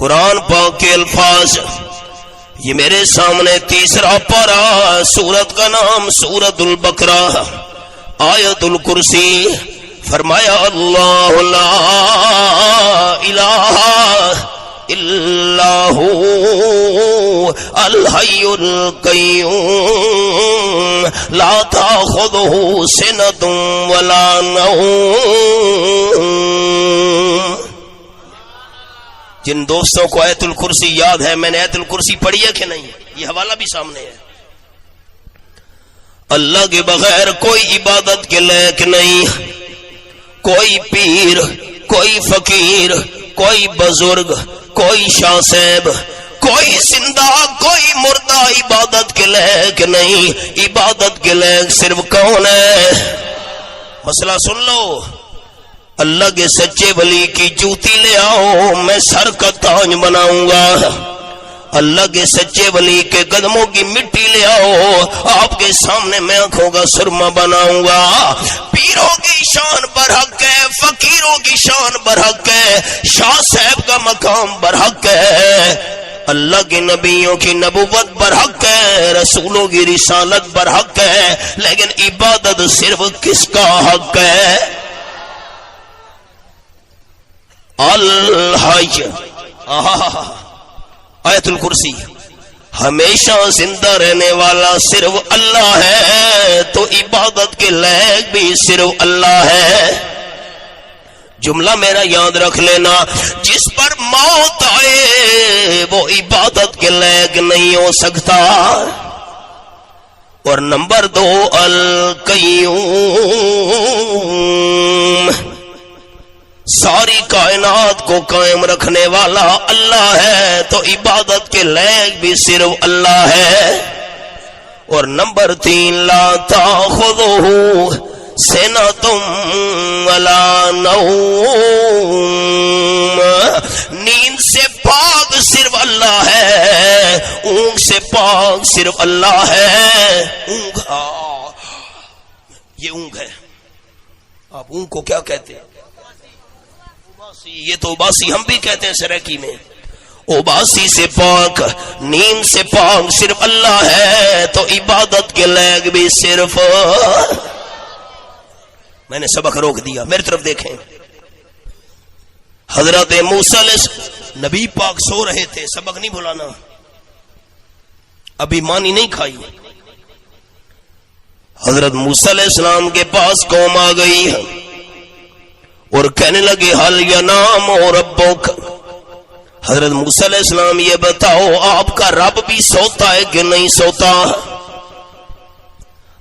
قرآن پاک کے الفاظ یہ میرے سامنے تیسرا پارہ، سورت کا نام سورت البقرہ، آیت الکرسی۔ فرمایا اللہ لا الہ الا هو الحی القیوم لا تأخذہ سنۃ ولا نوم۔ جن دوستوں کو آیت الکرسی یاد ہے، میں نے آیت الکرسی پڑھی ہے کہ نہیں؟ یہ حوالہ بھی سامنے ہے۔ اللہ کے بغیر کوئی عبادت کے لائق نہیں، کوئی پیر، کوئی فقیر، کوئی بزرگ، کوئی شاہ صاحب، کوئی زندہ، کوئی مردہ عبادت کے لائق نہیں۔ عبادت کے لائق صرف کون ہے؟ مسئلہ سن لو، اللہ کے سچے ولی کی جوتی لے آؤ، میں سر کا تاج بناؤں گا۔ اللہ کے سچے ولی کے قدموں کی مٹی لے آؤ، آپ کے سامنے میں آنکھوں کا سرما بناؤں گا۔ پیروں کی شان برحق ہے، فقیروں کی شان برحق ہے، شاہ صاحب کا مقام برحق ہے، اللہ کے نبیوں کی نبوت برحق ہے، رسولوں کی رسالت برحق ہے، لیکن عبادت صرف کس کا حق ہے؟ الحی۔ آیت الکرسی، ہمیشہ زندہ رہنے والا صرف اللہ ہے، تو عبادت کے لائق بھی صرف اللہ ہے۔ جملہ میرا یاد رکھ لینا، جس پر موت آئے وہ عبادت کے لائق نہیں ہو سکتا۔ اور نمبر 2 القیوم، ساری کائنات کو قائم رکھنے والا اللہ ہے، تو عبادت کے لائق بھی صرف اللہ ہے۔ اور نمبر 3 لا تأخذہ سنۃ ولا نوم، نیند سے پاک صرف اللہ ہے، اونگ سے پاک صرف اللہ ہے۔ اونگ، یہ اونگ ہے، آپ اونگ کو کیا کہتے ہیں؟ یہ تو اباسی ہم بھی کہتے ہیں سرائکی میں۔ اباسی سے پاک، نیند سے پاک صرف اللہ ہے، تو عبادت کے لائق بھی صرف۔ میں نے سبق روک دیا، میری طرف دیکھیں۔ حضرت موسیٰ علیہ نبی پاک سو رہے تھے، سبق نہیں بھلانا، ابھی مانی نہیں کھائی۔ حضرت موسیٰ علیہ السلام کے پاس قوم آ گئی اور کہنے لگے حل ینام ربک، حضرت موسیٰ علیہ السلام یہ بتاؤ آپ کا رب بھی سوتا ہے کہ نہیں سوتا؟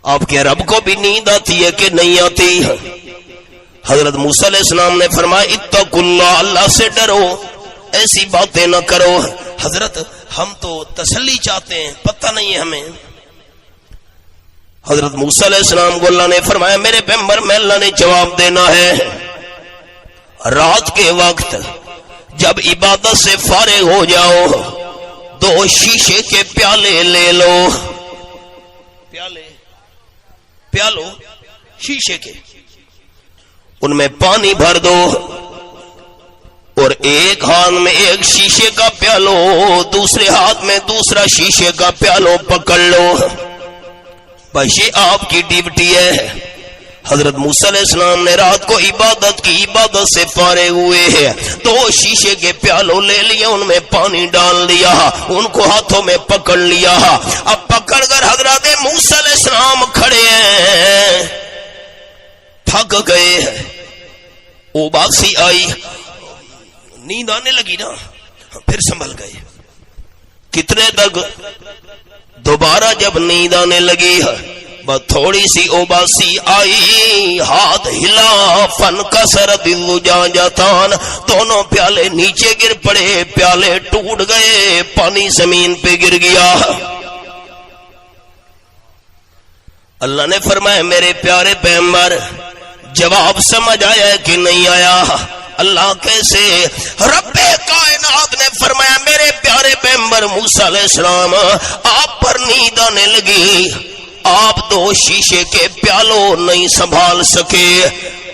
آپ کے رب کو بھی نیند آتی ہے کہ نہیں آتی؟ حضرت موسیٰ علیہ السلام نے فرمایا اتقوا اللہ، اللہ سے ڈرو، ایسی باتیں نہ کرو۔ حضرت ہم تو تسلی چاہتے ہیں، پتہ نہیں ہے ہمیں۔ حضرت موسیٰ علیہ السلام کو اللہ نے فرمایا میرے پیغمبر میں اللہ نے جواب دینا ہے، رات کے وقت جب عبادت سے فارغ ہو جاؤ 2 شیشے کے پیالے لے لو، پیالو شیشے کے، ان میں پانی بھر دو، اور ایک ہاتھ میں ایک شیشے کا پیالو، دوسرے ہاتھ میں دوسرا شیشے کا پیالو پکڑ لو، بس یہ آپ کی ڈیوٹی ہے۔ حضرت موسیٰ علیہ السلام نے رات کو عبادت سے فارغ ہوئے ہیں، 2 شیشے کے پیالوں لے لیا، ان میں پانی ڈال دیا، ان کو ہاتھوں میں پکڑ لیا۔ اب پکڑ کر حضرت موسیٰ علیہ السلام کھڑے ہیں، تھک گئے ہیں، اباسی آئی، نیند آنے لگی نا، پھر سنبھل گئے۔ کتنے تک؟ دوبارہ جب نیند آنے لگی بس تھوڑی سی اباسی آئی، ہاتھ ہلا، فن کسر دل جاجتان، دونوں پیالے نیچے گر پڑے، پیالے ٹوٹ گئے، پانی زمین پہ گر گیا۔ اللہ نے فرمایا میرے پیارے پیغمبر جواب سمجھ آیا کہ نہیں آیا؟ اللہ کیسے؟ رب کائنات نے فرمایا میرے پیارے پیغمبر موسیٰ علیہ السلام آپ پر نیند آنے لگی، آپ 2 شیشے کے پیالوں نہیں سنبھال سکے،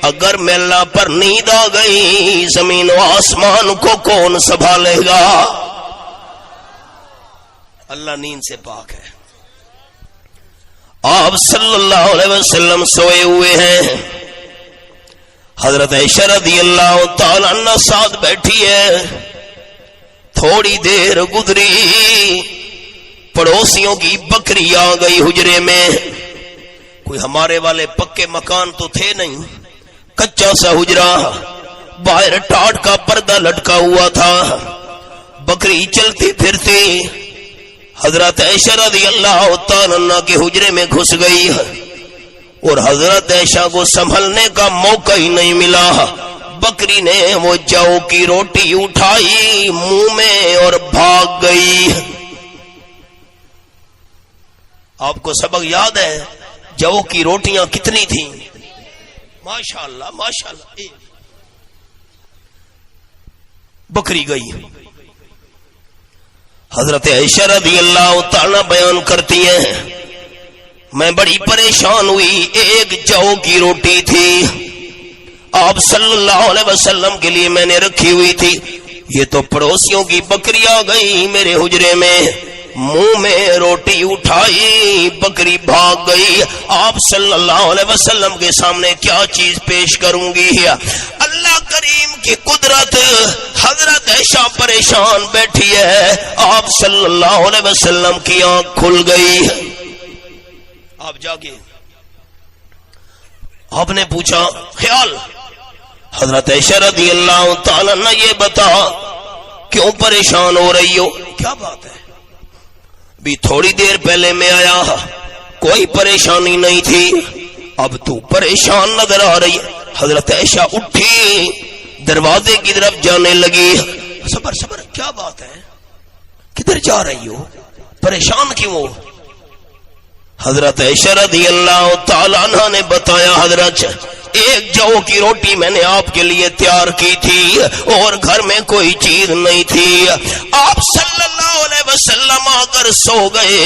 اگر میں اللہ پر نیند آ گئی زمین و آسمان کو کون سنبھالے گا؟ اللہ نیند سے پاک ہے۔ آپ صلی اللہ علیہ وسلم سوئے ہوئے ہیں، حضرت عائشہ رضی اللہ تعالی عنہ ساتھ بیٹھی ہے۔ تھوڑی دیر گزری، پڑوسیوں کی بکری آ گئی حجرے میں۔ کوئی ہمارے والے پکے مکان تو تھے نہیں، کچا سا حجرا، باہر ٹاٹ کا پردہ لٹکا ہوا تھا، بکری چلتی پھرتی حضرت عائشہ رضی اللہ تعالی عنہ کے حجرے میں گھس گئی، اور حضرت عائشہ کو سنبھلنے کا موقع ہی نہیں ملا۔ بکری نے وہ جو کی روٹی اٹھائی منہ میں اور بھاگ گئی۔ آپ کو سبق یاد ہے جو کی روٹیاں کتنی تھیں؟ ماشاءاللہ ماشاءاللہ۔ بکری گئی۔ حضرت عائشہ رضی اللہ تعالی بیان کرتی ہیں میں بڑی پریشان ہوئی، ایک جو کی روٹی تھی آپ صلی اللہ علیہ وسلم کے لیے میں نے رکھی ہوئی تھی، یہ تو پڑوسیوں کی بکری آ گئی میرے حجرے میں، منہ میں روٹی اٹھائی بکری بھاگ گئی۔ آپ صلی اللہ علیہ وسلم کے سامنے کیا چیز پیش کروں گی؟ اللہ کریم کی قدرت، حضرت عائشہ پریشان بیٹھی ہے، آپ صلی اللہ علیہ وسلم کی آنکھ کھل گئی۔ آپ جاگے، آپ نے پوچھا خیال حضرت عائشہ رضی اللہ تعالی عنہ یہ بتا کیوں پریشان ہو رہی ہو؟ کیا بات ہے؟ بھی تھوڑی دیر پہلے میں آیا کوئی پریشانی نہیں تھی، اب تو پریشان نظر آ رہی ہے۔ حضرت عائشہ اٹھی دروازے کی طرف جانے لگی۔ صبر صبر، کیا بات ہے؟ کدھر جا رہی ہو؟ پریشان کیوں ہو؟ حضرت عائشہ رضی اللہ تعالی عنہ نے بتایا حضرت ایک جو کی روٹی میں نے آپ کے لیے تیار کی تھی اور گھر میں کوئی چیز نہیں تھی، آپ صلی اللہ علیہ وسلم آ کر سو گئے،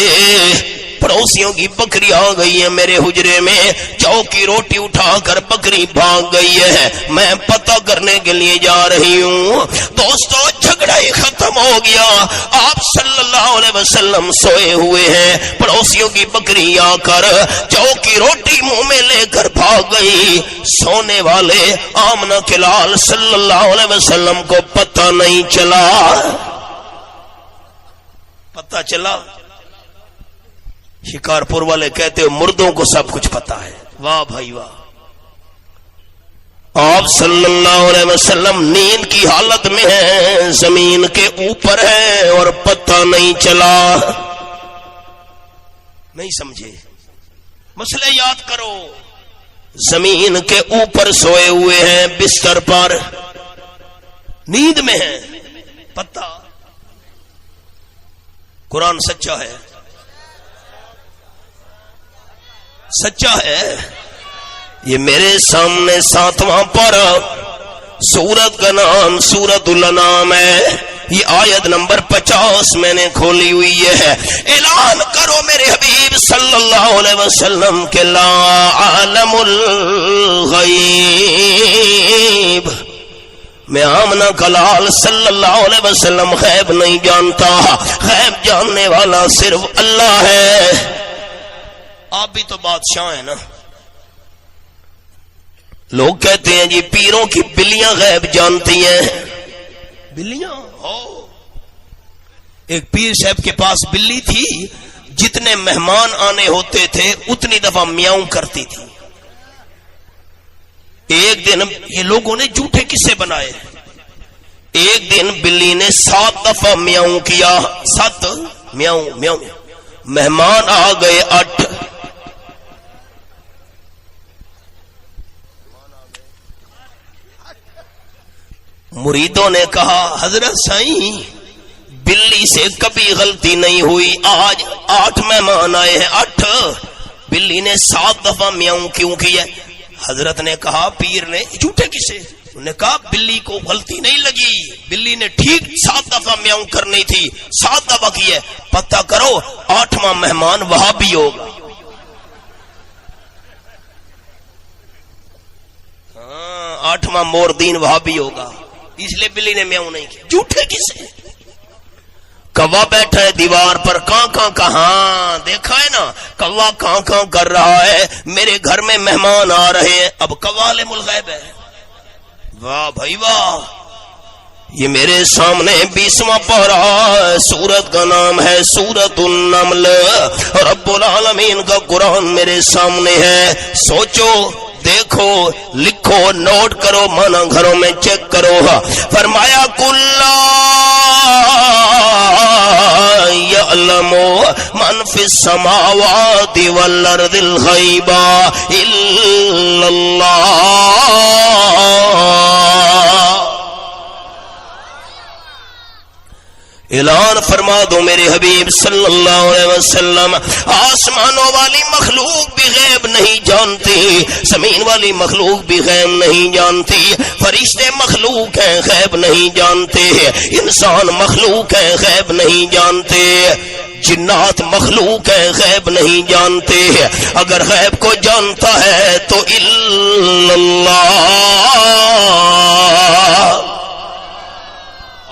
پڑوسیوں کی بکری آ گئی ہے میرے حجرے میں، جو کی روٹی اٹھا کر بکری بھاگ گئی ہے، میں پتہ کرنے کے لیے جا رہی ہوں۔ دوستو جھگڑا ہی ختم ہو گیا، آپ صلی اللہ علیہ وسلم سوئے ہوئے ہیں، پڑوسیوں کی بکری آ کر جو کی روٹی منہ میں لے کر بھاگ گئی۔ سونے والے آمنہ کے لال صلی اللہ علیہ وسلم کو پتہ نہیں چلا۔ پتہ چلا؟ شکارپور والے کہتے ہو مردوں کو سب کچھ پتا ہے۔ واہ بھائی واہ، آپ صلی اللہ علیہ وسلم نیند کی حالت میں ہیں، زمین کے اوپر ہیں اور پتہ نہیں چلا۔ نہیں سمجھے؟ مسئلے یاد کرو، زمین کے اوپر سوئے ہوئے ہیں، بستر پر نیند میں ہیں، پتہ۔ قرآن سچا ہے، سچا ہے۔ یہ میرے سامنے 7واں پارہ، سورت کا نام سورت الانعام ہے، یہ آیت نمبر 50 میں نے کھولی ہوئی ہے۔ اعلان کرو میرے حبیب صلی اللہ علیہ وسلم کے لا عالم الغیب، میں آمنہ کلال صلی اللہ علیہ وسلم غیب نہیں جانتا، غیب جاننے والا صرف اللہ ہے۔ آپ بھی تو بادشاہ ہیں نا، لوگ کہتے ہیں جی پیروں کی بلیاں غیب جانتی ہیں۔ بلیاں ہو، ایک پیر صاحب کے پاس بلی تھی، جتنے مہمان آنے ہوتے تھے اتنی دفعہ میاؤں کرتی تھی۔ ایک دن یہ لوگوں نے جھوٹے قصے بنائے، ایک دن بلی نے 7 دفعہ میاؤں کیا، 7 میاؤں میاؤں، مہمان آ گئے 8۔ مریدوں نے کہا حضرت سائیں بلی سے کبھی غلطی نہیں ہوئی، آج 8 مہمان آئے ہیں، 8، بلی نے 7 دفعہ میاؤں کیوں کی ہے؟ حضرت نے کہا پیر نے جھوٹے کسے، انہوں نے کہا بلی کو غلطی نہیں لگی، بلی نے ٹھیک 7 دفعہ میاؤں کرنی تھی، 7 دفعہ کی ہے، پتہ کرو 8واں مہمان وہاں بھی ہوگا۔ 8واں موردین وہابی ہوگا، اس لیے بلی نے میاؤں نہیں کی. جھوٹے کسے؟ کوا بیٹھا ہے دیوار پر، کہاں دیکھا ہے نا، کوا کہاں کر رہا ہے. میرے گھر میں مہمان آ رہے ہیں. اب کوا عالم الغیب ہے. واہ بھائی واہ. یہ میرے سامنے 20واں پارہ، سورت کا نام ہے سورت النمل. رب العالمین کا قرآن میرے سامنے ہے. سوچو، دیکھو، لکھو، نوٹ کرو، مانا گھروں میں چیک کرو. فرمایا کلا یعلم من فی السماوات والارض الغیب الا اللہ. اعلان فرما دو میرے حبیب صلی اللہ علیہ وسلم، آسمانوں والی مخلوق بھی غیب نہیں جانتی، زمین والی مخلوق بھی غیب نہیں جانتی، فرشتے مخلوق ہیں غیب نہیں جانتے، انسان مخلوق ہیں غیب نہیں جانتے، جنات مخلوق ہیں غیب نہیں جانتے. اگر غیب کو جانتا ہے تو الا اللہ.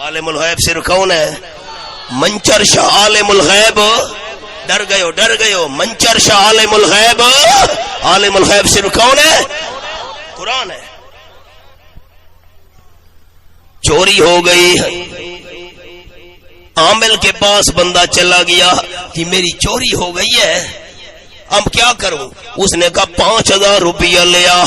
عالم الغیب صرف کون ہے؟ منچر شاہ عالم الغیب. ڈر گئے ہو. منچر شاہ عالم الغیب. عالم الغیب صرف کون ہے؟ قرآن ہے. چوری ہو گئی، عامل کے پاس بندہ چلا گیا کہ میری چوری ہو گئی ہے، اب کیا کروں؟ اس نے کہا 5000 روپیہ لیا،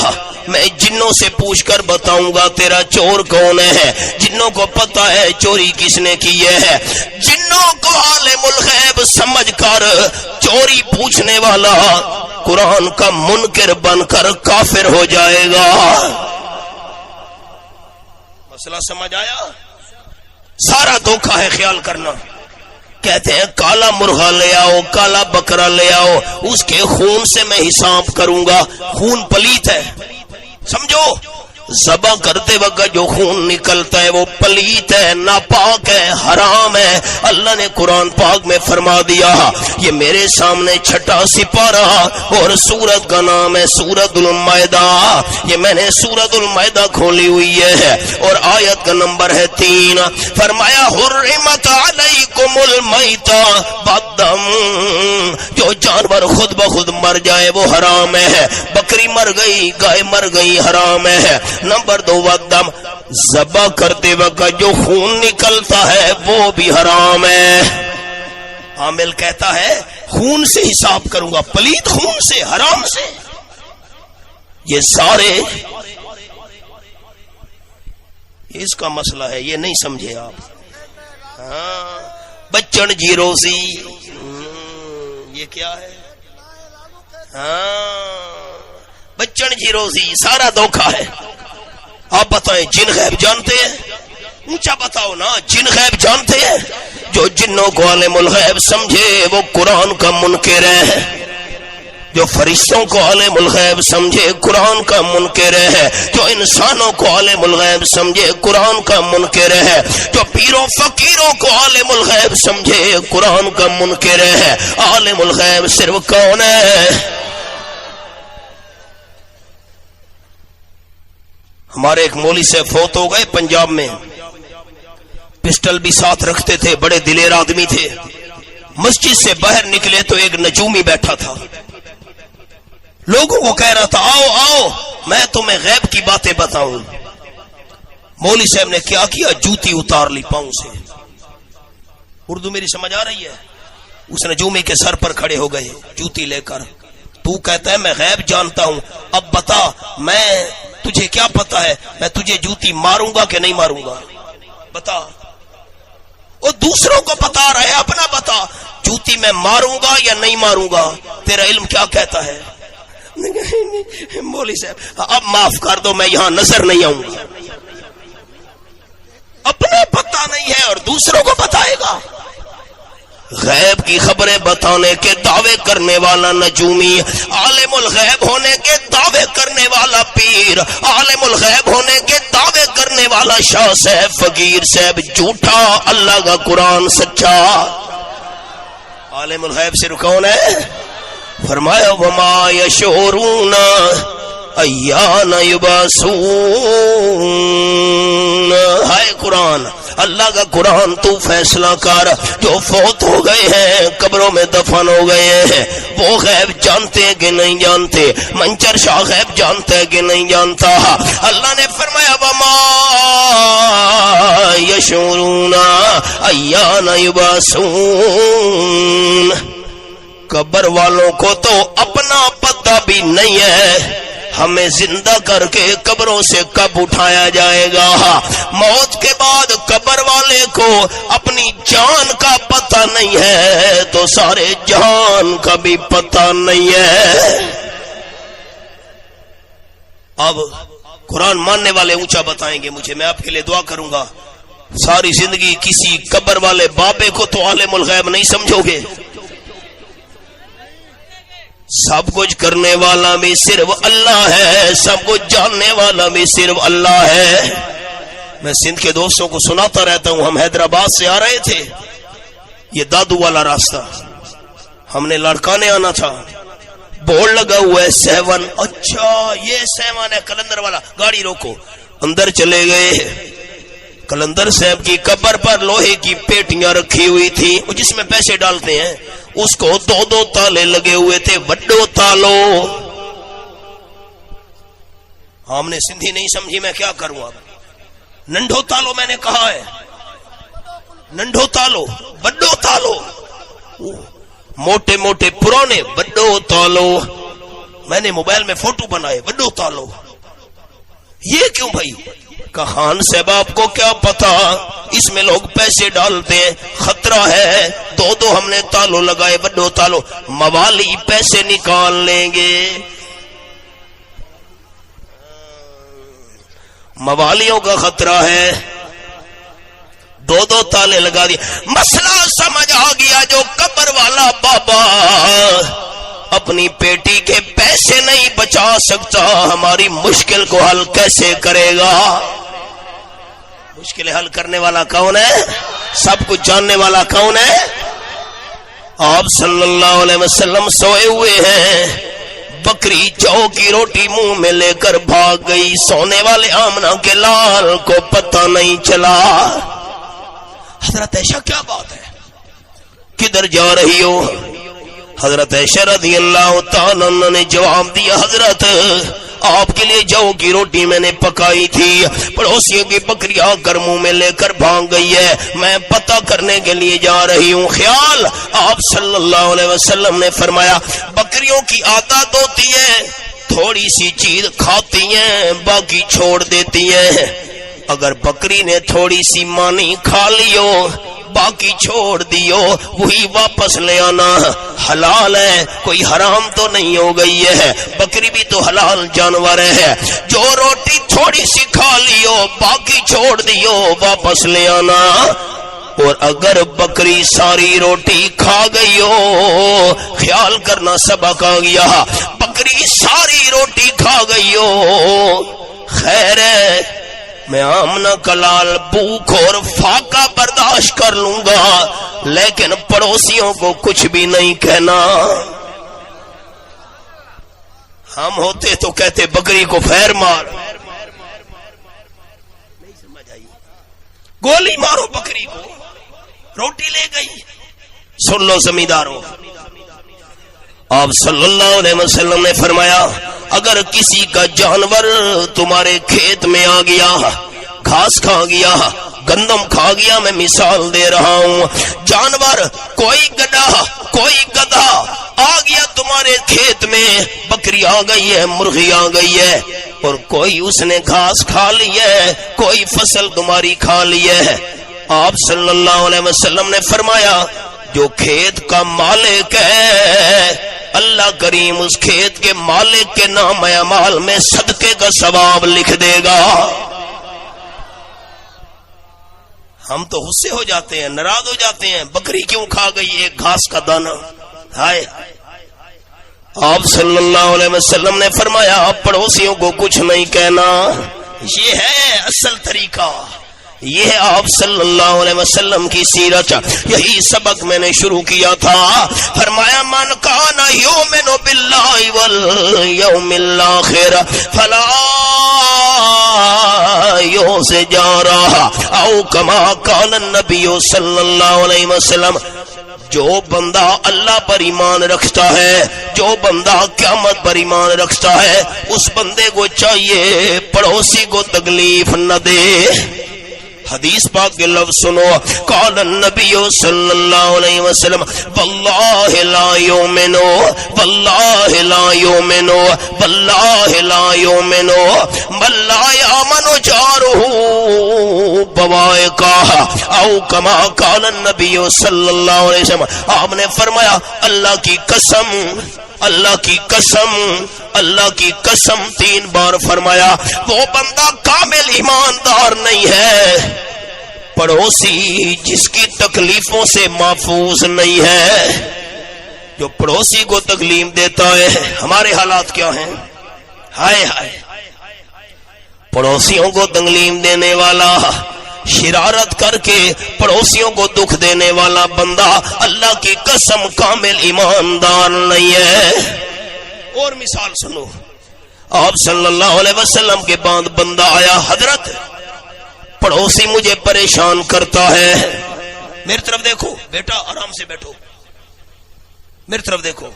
میں جنوں سے پوچھ کر بتاؤں گا تیرا چور کون ہے. جنوں کو پتا ہے چوری کس نے کی ہے. جنوں کو عالم الغیب سمجھ کر چوری پوچھنے والا قرآن کا منکر بن کر کافر ہو جائے گا. مسئلہ سمجھ آیا؟ سارا دھوکہ ہے، خیال کرنا. کہتے ہیں کالا مرغا لے آؤ، کالا بکرا لے آؤ، اس کے خون سے میں حساب کروں گا. خون پلیت ہے، سمجھو. ذبح کرتے وقت جو خون نکلتا ہے وہ پلیت ہے، ناپاک ہے، حرام ہے. اللہ نے قرآن پاک میں فرما دیا. یہ میرے سامنے 6واں سپارہ اور سورت کا نام ہے سورت المائدہ. یہ میں نے سورت المائدہ کھولی ہوئی ہے اور آیت کا نمبر ہے 3. فرمایا حرمت علیکم المیتہ والدم. جو جانور خود بخود مر جائے وہ حرام ہے. بکری مر گئی، گائے مر گئی، حرام ہے. نمبر 2 والدم. ذبح کرتے وقت جو خون نکلتا ہے وہ بھی حرام ہے. عامل کہتا ہے خون سے حساب کروں گا، پلیت خون سے، حرام سے. یہ سارے اس کا مسئلہ ہے، یہ نہیں سمجھے آپ. ہاں بچن جی روزی، یہ کیا ہے؟ ہاں بچن جی روزی، سارا دھوکہ ہے. آپ بتائیں جن غیب جانتے ہیں؟ اونچا بتاؤ نا. جن غیب جانتے ہیں؟ جو جنوں کو عالم الغیب سمجھے وہ قرآن کا منکر ہے. جو فرشتوں کو عالم الغیب سمجھے قرآن کا منکر ہے. جو انسانوں کو عالم الغیب سمجھے قرآن کا منکر ہے. جو پیروں فقیروں کو عالم الغیب سمجھے قرآن کا منکر ہے. عالم الغیب صرف کون ہے؟ ہمارے ایک مولوی سے فوت ہو گئے پنجاب میں. پسٹل بھی ساتھ رکھتے تھے، بڑے دلیر آدمی تھے. مسجد سے باہر نکلے تو ایک نجومی بیٹھا تھا، لوگوں کو کہہ رہا تھا آؤ آؤ میں تمہیں غیب کی باتیں بتاؤں. مولوی صاحب نے کیا کیا؟ جوتی اتار لی پاؤں سے. اردو میری سمجھ آ رہی ہے؟ اس نجومی کے سر پر کھڑے ہو گئے جوتی لے کر. تو کہتا ہے میں غیب جانتا ہوں، اب بتا میں تجھے کیا پتا ہے، میں تجھے جوتی ماروں گا کہ نہیں ماروں گا؟ بتا. وہ دوسروں کو بتا رہا ہے، اپنا بتا. جوتی میں ماروں گا یا نہیں ماروں گا؟ تیرا علم کیا کہتا ہے؟ مولوی صاحب اب معاف کر دو، میں یہاں نظر نہیں آؤں گا. اپنا پتا نہیں ہے اور دوسروں کو بتائے گا. غیب کی خبریں بتانے کے دعوے کرنے والا نجومی، عالم الغیب ہونے کے دعوے کرنے والا پیر، عالم الغیب ہونے کے دعوے کرنے والا شاہ صاحب، فقیر صاحب جھوٹا، اللہ کا قرآن سچا. عالم الغیب صرف کون ہے؟ فرمایا وما یشعرون ایان یبعثون. ہائے قرآن، اللہ کا قرآن تو فیصلہ کر. جو فوت ہو گئے ہیں قبروں میں دفن ہو گئے ہیں وہ غیب جانتے ہیں کہ نہیں جانتے؟ منچر شاہ غیب جانتا ہے کہ نہیں جانتا؟ اللہ نے فرمایا وما یشعرون ایان یبعثون. قبر والوں کو تو اپنا پتہ بھی نہیں ہے ہمیں زندہ کر کے قبروں سے کب اٹھایا جائے گا. موت کے بعد قبر والے کو اپنی جان کا پتہ نہیں ہے تو سارے جہان کا بھی پتہ نہیں ہے. اب قرآن ماننے والے اونچا بتائیں گے مجھے، میں آپ کے لیے دعا کروں گا. ساری زندگی کسی قبر والے بابے کو تو عالم الغیب نہیں سمجھو گے. سب کچھ کرنے والا بھی صرف اللہ ہے، سب کچھ جاننے والا بھی صرف اللہ ہے. میں سندھ کے دوستوں کو سناتا رہتا ہوں، ہم حیدرآباد سے آ رہے تھے، یہ دادو والا راستہ ہم نے لڑکانے آنا تھا، بورڈ لگا ہوا ہے 7. اچھا یہ 7 ہے کلندر والا، گاڑی روکو. اندر چلے گئے، کلندر صاحب کی قبر پر لوہے کی پیٹیاں رکھی ہوئی تھی جس میں پیسے ڈالتے ہیں، اس کو 2 تالے لگے ہوئے تھے. وڈو تالو، ہم نے سندھی نہیں سمجھی، میں کیا کروں اب. ننڈو تالو میں نے کہا ہے، ننڈو تالو، وڈو تالو، موٹے موٹے پرانے وڈو تالو. میں نے موبائل میں فوٹو بنائے وڈو تالو. یہ کیوں بھائی؟ خان صاحب آپ کو کیا پتا اس میں لوگ پیسے ڈالتے ہیں، خطرہ ہے. 2 ہم نے تالو لگائے وڈو تالو. موالی پیسے نکال لیں گے، موالیوں کا خطرہ ہے. 2 تالے لگا دیے. مسئلہ سمجھ آ گیا. جو قبر والا بابا اپنی پیٹی کے پیسے نہیں بچا سکتا، ہماری مشکل کو حل کیسے کرے گا؟ مشکل حل کرنے والا کون ہے؟ سب کچھ جاننے والا کون ہے؟ آپ صلی اللہ علیہ وسلم سوئے ہوئے ہیں، بکری جو کی روٹی منہ میں لے کر بھاگ گئی. سونے والے آمنہ کے لال کو پتہ نہیں چلا. حضرت عائشہ کیا بات ہے، کدھر جا رہی ہو؟ حضرت عائشہ رضی اللہ تعالی عنہ نے جواب دیا، حضرت آپ کے لیے جو کی روٹی میں نے پکائی تھی، پڑوسیوں کی بکری آ کر منہ میں لے کر بھاگ گئی ہے، میں پتہ کرنے کے لیے جا رہی ہوں. خیال آپ صلی اللہ علیہ وسلم نے فرمایا بکریوں کی عادت ہوتی ہے تھوڑی سی چیز کھاتی ہیں باقی چھوڑ دیتی ہیں. اگر بکری نے تھوڑی سی مانی کھا لیو باقی چھوڑ دیو، وہی واپس لے آنا حلال ہے، کوئی حرام تو نہیں ہو گئی ہے. بکری بھی تو حلال جانور ہے. جو روٹی تھوڑی سی کھا لیو باقی چھوڑ دیو واپس لے آنا. اور اگر بکری ساری روٹی کھا گئی ہو، خیال کرنا سبق آ گیا، بکری ساری روٹی کھا گئی ہو، خیر ہے میں آمنہ کلال بھوک اور فاقہ برداشت کر لوں گا، لیکن پڑوسیوں کو کچھ بھی نہیں کہنا. ہم ہوتے تو کہتے بکری کو پھیر مار، نہیں سمجھ آئی، گولی مارو بکری کو، روٹی لے گئی. سن لو زمینداروں، آپ صلی اللہ علیہ وسلم نے فرمایا اگر کسی کا جانور تمہارے کھیت میں آ گیا، گھاس کھا گیا، گندم کھا گیا، میں مثال دے رہا ہوں، جانور کوئی گدھا کوئی گدھا آ گیا تمہارے کھیت میں، بکری آ گئی ہے، مرغی آ گئی ہے، اور کوئی اس نے گھاس کھا لی ہے، کوئی فصل تمہاری کھا لی ہے. آپ صلی اللہ علیہ وسلم نے فرمایا جو کھیت کا مالک ہے اللہ کریم اس کھیت کے مالک کے نام اعمال میں صدقے کا ثواب لکھ دے گا. ہم تو غصے ہو جاتے ہیں، ناراض ہو جاتے ہیں، بکری کیوں کھا گئی ایک گھاس کا دانہ. ہائے، آپ صلی اللہ علیہ وسلم نے فرمایا پڑوسیوں کو کچھ نہیں کہنا. یہ ہے اصل طریقہ، یہ ہے آپ صلی اللہ علیہ وسلم کی سیرت. یہی سبق میں نے شروع کیا تھا. فرمایا من کان یؤمن باللہ والیوم الآخر فلا یؤذ جارہ او کما قال النبی صلی اللہ علیہ وسلم. جو بندہ اللہ پر ایمان رکھتا ہے، جو بندہ قیامت پر ایمان رکھتا ہے، اس بندے کو چاہیے پڑوسی کو تکلیف نہ دے. حدیث پاک کے لفظ سنو. قال النبی صلی اللہ علیہ وسلم واللہ لا یؤمنو واللہ لا یؤمنو واللہ لا یؤمنو من لا یامن جارہ بوائقہ او کما قال النبی صلی اللہ علیہ وسلم. آپ نے فرمایا اللہ کی قسم، اللہ کی قسم، اللہ کی قسم 3 بار فرمایا وہ بندہ کامل ایماندار نہیں ہے پڑوسی جس کی تکلیفوں سے محفوظ نہیں ہے. جو پڑوسی کو تکلیف دیتا ہے، ہمارے حالات کیا ہیں؟ ہائے ہائے، پڑوسیوں کو تکلیف دینے والا، شرارت کر کے پڑوسیوں کو دکھ دینے والا بندہ اللہ کی قسم کامل ایماندار نہیں ہے. اور مثال سنو. آپ صلی اللہ علیہ وسلم کے بعد بندہ آیا، حضرت پڑوسی مجھے پریشان کرتا ہے. میری طرف دیکھو بیٹا، آرام سے بیٹھو، میری طرف دیکھو.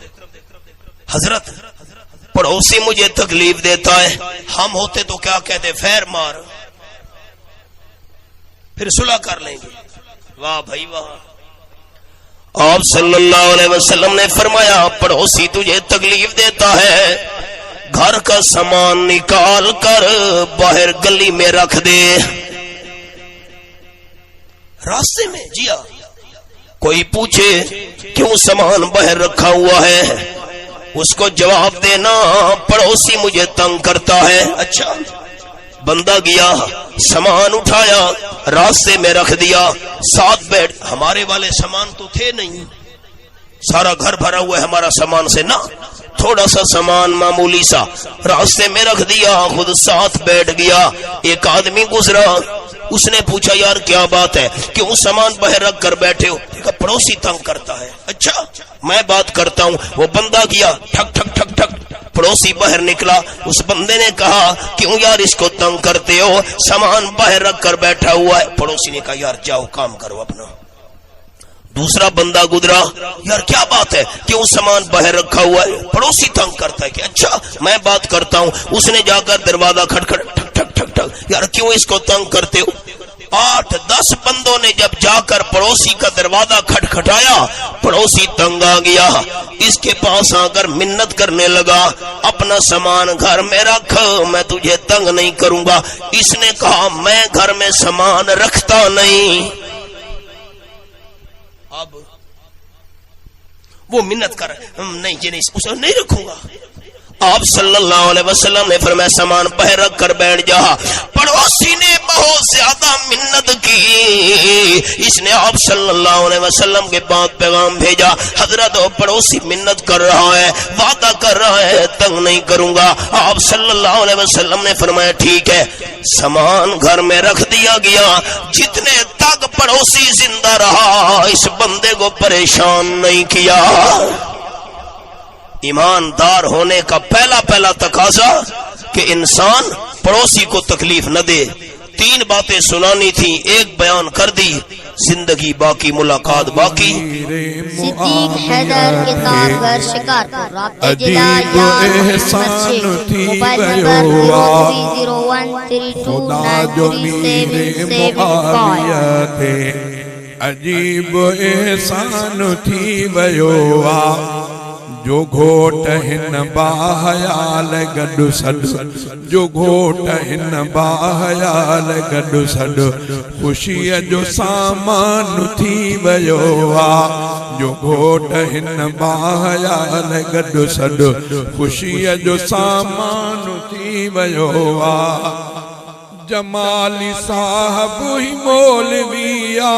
حضرت پڑوسی مجھے تکلیف دیتا ہے. ہم ہوتے تو کیا کہتے؟ خیر مار، پھر صلح کر لیں گے. واہ بھائی واہ. آپ صلی اللہ علیہ وسلم نے فرمایا پڑوسی تجھے تکلیف دیتا ہے، گھر کا سامان نکال کر باہر گلی میں رکھ دے. راستے میں جیا کوئی پوچھے کیوں سامان باہر رکھا ہوا ہے، اس کو جواب دینا پڑوسی مجھے تنگ کرتا ہے. اچھا، بندہ گیا، سامان اٹھایا، راستے میں رکھ دیا، ساتھ بیٹھ. ہمارے والے سامان تو تھے نہیں، سارا گھر بھرا ہوا ہے ہمارا سامان سے، نہ تھوڑا سا سامان معمولی سا راستے میں رکھ دیا، خود ساتھ بیٹھ گیا. ایک آدمی گزرا، اس نے پوچھا یار کیا بات ہے، کیوں سامان باہر رکھ کر بیٹھے ہو؟ دیکھا پڑوسی تنگ کرتا ہے. اچھا میں بات کرتا ہوں. وہ بندہ گیا، ٹھک ٹھک ٹھک ٹھک، پڑوسی باہر نکلا. اس بندے نے کہا کیوں یار اس کو تنگ کرتے ہو، سامان باہر رکھ کر بیٹھا ہوا ہے. پڑوسی نے کہا یار جاؤ کام کرو اپنا. دوسرا بندہ گزرا، یار کیا بات ہے، کیوں سامان باہر رکھا ہوا ہے؟ پڑوسی تنگ کرتا ہے. کہ اچھا میں بات کرتا ہوں. اس نے جا کر دروازہ کھٹکھٹ ٹھک ٹھک ٹھک ٹھک، یار کیوں اس کو تنگ کرتے ہو؟ 8-10 بندوں نے جب جا کر پڑوسی کا دروازہ کھٹکھٹایا، پڑوسی تنگ آ گیا. اس کے پاس آ کر منت کرنے لگا اپنا سامان گھر میں رکھ، میں تجھے تنگ نہیں کروں گا. اس نے کہا میں گھر میں سامان رکھتا نہیں. اب وہ منت کر نہیں جی نہیں، اسے نہیں رکھوں گا. آپ صلی اللہ علیہ وسلم نے فرمایا سامان باہر رکھ کر بیٹھ جا. پڑوسی نے بہت زیادہ منت کی. اس نے آپ صلی اللہ علیہ وسلم کے بعد پیغام بھیجا، حضرت پڑوسی منت کر رہا ہے، وعدہ کر رہا ہے تنگ نہیں کروں گا. آپ صلی اللہ علیہ وسلم نے فرمایا ٹھیک ہے. سامان گھر میں رکھ دیا گیا. جتنے تک پڑوسی زندہ رہا اس بندے کو پریشان نہیں کیا. ایماندار ہونے کا پہلا تقاضا کہ انسان پڑوسی کو تکلیف نہ دے. 3 باتیں سنانی تھی، ایک بیان کر دی، زندگی باقی ملاقات باقی. صدیق حیدر کتاب گھر شکارپور، رابطہ جلا یا موبائل نمبر 013293775. عجیب احسان تھی ویو جو گھوٹ ہن باہیال گڈ سڈ، جو گھوٹ ہن باہیال گڈ سڈ، خوشی جو سامان تھی ویو جو گھوٹ ہن باہیال گڈ سڈ، خوشی جو سامان تھی ویو. جمالی صاحب ہی مولویا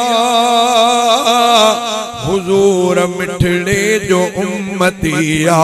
حضور مٹھڑے جو امتیا،